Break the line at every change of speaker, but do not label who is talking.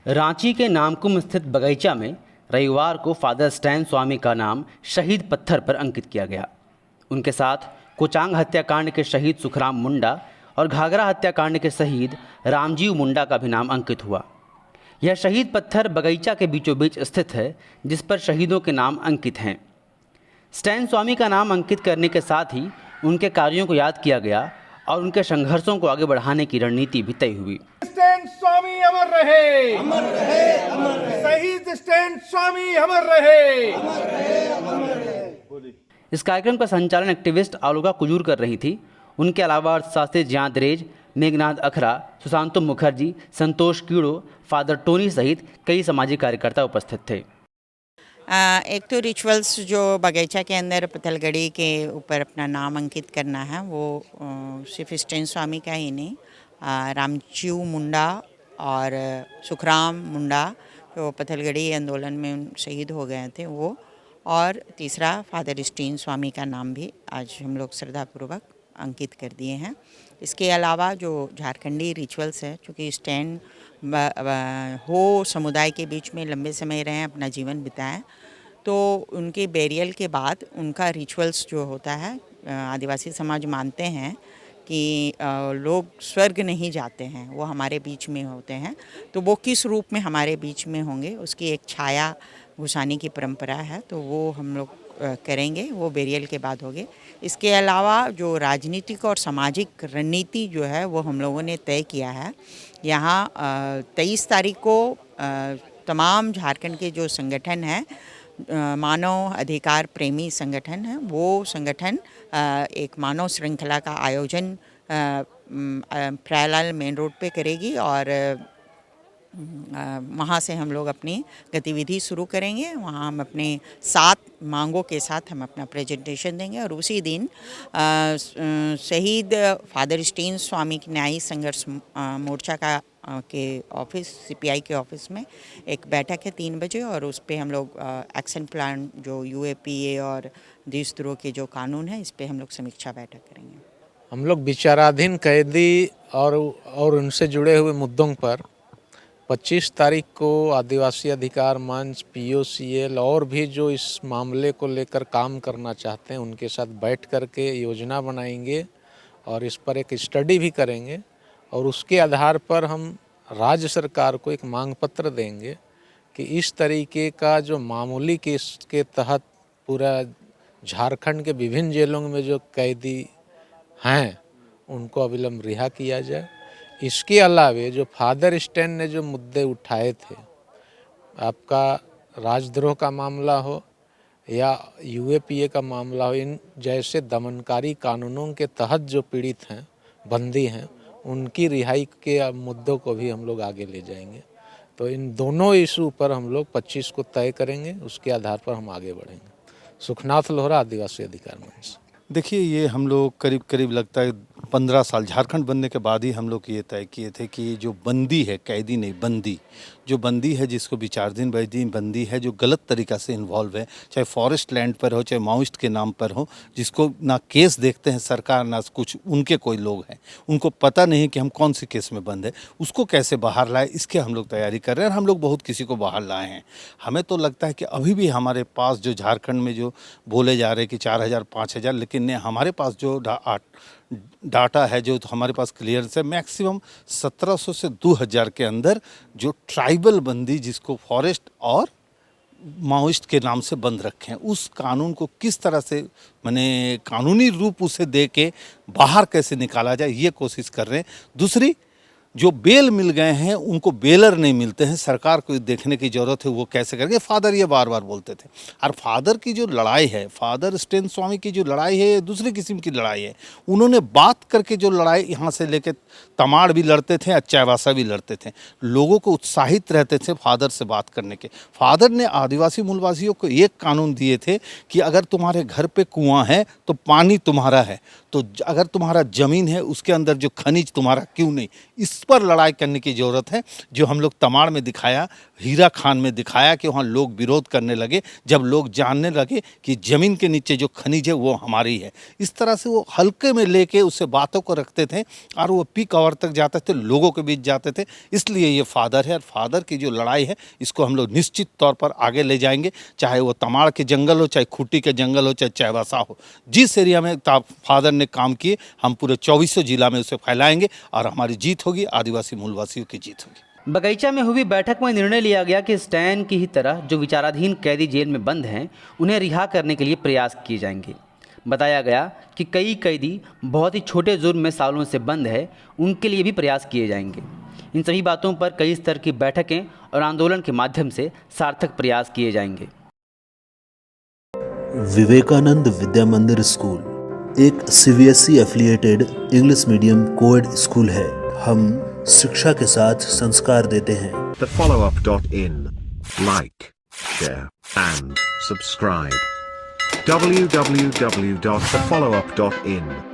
रांची के नामकुम स्थित बगीचा में रविवार को फादर स्टैन स्वामी का नाम शहीद पत्थर पर अंकित किया गया। उनके साथ कोचांग हत्याकांड के शहीद सुखराम मुंडा और घाघरा हत्याकांड के शहीद रामजीव मुंडा का भी नाम अंकित हुआ। यह शहीद पत्थर बगीचा के बीचों बीच स्थित है, जिस पर शहीदों के नाम अंकित हैं। स्टैन स्वामी का नाम अंकित करने के साथ ही उनके कार्यों को याद किया गया और उनके संघर्षों को आगे बढ़ाने की रणनीति भी तय हुई।
स्टैन स्वामी अमर रहे, अमर रहे, अमर रहे। शहीद स्टैन स्वामी अमर रहे, अमर रहे, अमर रहे।
इस कार्यक्रम का संचालन एक्टिविस्ट आलोका कुजूर कर रही थी। उनके अलावा अर्थशास्त्री ज्यांतरेज, मेघनाथ अखरा, सुशांतु मुखर्जी, संतोष कीड़ो, फादर टोनी सहित कई सामाजिक कार्यकर्ता उपस्थित थे।
एक तो रिचुअल्स जो बगीचा के अंदर पथलगड़ी के ऊपर अपना नाम अंकित करना है, वो सिर्फ स्टैन स्वामी का ही नहीं, रामजीव मुंडा और सुखराम मुंडा जो पथलगड़ी आंदोलन में शहीद हो गए थे वो, और तीसरा फादर स्टैन स्वामी का नाम भी आज हम लोग श्रद्धापूर्वक अंकित कर दिए हैं। इसके अलावा जो झारखंडी रिचुअल्स है, चूँकि स्टैन हो समुदाय के बीच में लंबे समय रहे, अपना जीवन बिताएं, तो उनके बेरियल के बाद उनका रिचुअल्स जो होता है, आदिवासी समाज मानते हैं कि लोग स्वर्ग नहीं जाते हैं, वो हमारे बीच में होते हैं। तो वो किस रूप में हमारे बीच में होंगे, उसकी एक छाया घुसाने की परंपरा है, तो वो हम लोग करेंगे, वो बेरियल के बाद होंगे। इसके अलावा जो राजनीतिक और सामाजिक रणनीति जो है वो हम लोगों ने तय किया है। यहाँ 23 तारीख को तमाम झारखंड के जो संगठन हैं, मानव अधिकार प्रेमी संगठन है, वो संगठन एक मानव श्रृंखला का आयोजन प्रयागराज मेन रोड पे करेगी और वहाँ से हम लोग अपनी गतिविधि शुरू करेंगे। वहाँ हम अपने 7 मांगों के साथ हम अपना प्रेजेंटेशन देंगे और उसी दिन शहीद फादर स्टैन स्वामी न्यायी संघर्ष मोर्चा का के ऑफिस, सीपीआई के ऑफिस में एक बैठक है 3 बजे, और उस पर हम लोग एक्शन प्लान जो यूएपीए और देशद्रोह के जो कानून है, इस पर हम लोग समीक्षा बैठक करेंगे।
हम लोग विचाराधीन कैदी और उनसे जुड़े हुए मुद्दों पर 25 तारीख को आदिवासी अधिकार मंच, पीओसीएल और भी जो इस मामले को लेकर काम करना चाहते हैं, उनके साथ बैठ कर के योजना बनाएंगे और इस पर एक स्टडी भी करेंगे, और उसके आधार पर हम राज्य सरकार को एक मांग पत्र देंगे कि इस तरीके का जो मामूली केस के तहत पूरा झारखंड के विभिन्न जेलों में जो कैदी हैं उनको अविलंब रिहा किया जाए। इसके अलावे जो फादर स्टैन ने जो मुद्दे उठाए थे, आपका राजद्रोह का मामला हो या यूएपीए का मामला हो, इन जैसे दमनकारी कानूनों के तहत जो पीड़ित हैं, बंदी हैं, उनकी रिहाई के मुद्दों को भी हम लोग आगे ले जाएंगे। तो इन दोनों इशू पर हम लोग 25 को तय करेंगे, उसके आधार पर हम आगे बढ़ेंगे। सुखनाथ लोहरा, आदिवासी अधिकार मंच।
देखिए, ये हम लोग करीब करीब लगता है 15 साल झारखंड बनने के बाद ही हम लोग ये तय किए थे कि जो बंदी है, कैदी नहीं बंदी, जो बंदी है, जिसको विचाराधीन बंदी है, जो गलत तरीक़ा से इन्वॉल्व है, चाहे फॉरेस्ट लैंड पर हो, चाहे माओइस्ट के नाम पर हो, जिसको ना केस देखते हैं सरकार, ना कुछ उनके कोई लोग हैं, उनको पता नहीं कि हम कौन से केस में बंद है, उसको कैसे बाहर लाए, इसके हम लोग तैयारी कर रहे हैं। और हम लोग बहुत किसी को बाहर लाए हैं। हमें तो लगता है कि अभी भी हमारे पास जो झारखंड में जो बोले जा रहे हैं कि 4000 5000, लेकिन हमारे पास जो डाटा है, जो हमारे पास क्लियरेंस है, मैक्सिमम 1700 से 2000 के अंदर जो ट्राइबल बंदी, जिसको फॉरेस्ट और माओइस्ट के नाम से बंद रखे हैं, उस कानून को किस तरह से माने कानूनी रूप उसे दे के बाहर कैसे निकाला जाए, ये कोशिश कर रहे हैं। दूसरी, जो बेल मिल गए हैं उनको बेलर नहीं मिलते हैं, सरकार को देखने की ज़रूरत है वो कैसे करेंगे। फादर ये बार बार बोलते थे। और फादर की जो लड़ाई है, फादर स्टैन स्वामी की जो लड़ाई है, ये दूसरी किस्म की लड़ाई है। उन्होंने बात करके जो लड़ाई यहाँ से लेके तमाड़ भी लड़ते थे, चाईबासा भी लड़ते थे, लोगों को उत्साहित रहते थे फादर से बात करने के। फादर ने आदिवासी मूलवासियों को एक कानून दिए थे कि अगर तुम्हारे घर पे कुआं है तो पानी तुम्हारा है, तो अगर तुम्हारा ज़मीन है उसके अंदर जो खनिज तुम्हारा क्यों नहीं, इस पर लड़ाई करने की ज़रूरत है। जो हम लोग तमाड़ में दिखाया, हीरा खान में दिखाया कि वहाँ लोग विरोध करने लगे जब लोग जानने लगे कि ज़मीन के नीचे जो खनिज है वो हमारी है। इस तरह से वो हल्के में लेके उससे बातों को रखते थे और वो पीक आवर तक जाते थे, लोगों के बीच जाते थे। इसलिए ये फादर है और फादर की जो लड़ाई है इसको हम लोग निश्चित तौर पर आगे ले जाएंगे, चाहे वो तमाड़ के जंगल हो, चाहे खूंटी के जंगल हो, चाहे चाईबासा हो। जिस एरिया में फादर ने काम किए हम पूरे 2400 जिला में उसे फैलाएंगे और हमारी जीत होगी, आदिवासी मूलवासियों की जीत होगी।
बगीचा में हुई बैठक में निर्णय लिया गया कि स्टैन की ही तरह जो विचाराधीन कैदी जेल में बंद हैं उन्हें रिहा करने के लिए प्रयास किए जाएंगे। बताया गया कि कई कैदी बहुत ही छोटे जुर्म में सालों से बंद है, उनके लिए भी प्रयास किए जाएंगे। इन सभी बातों पर कई स्तर की बैठकें और आंदोलन के माध्यम से सार्थक प्रयास किए जाएंगे।
विवेकानंद विद्या मंदिर स्कूल एक CBSE affiliated English medium coed school है। हम शिक्षा के साथ संस्कार देते हैं।
thefollowup.in. Like, share and subscribe. www.thefollowup.in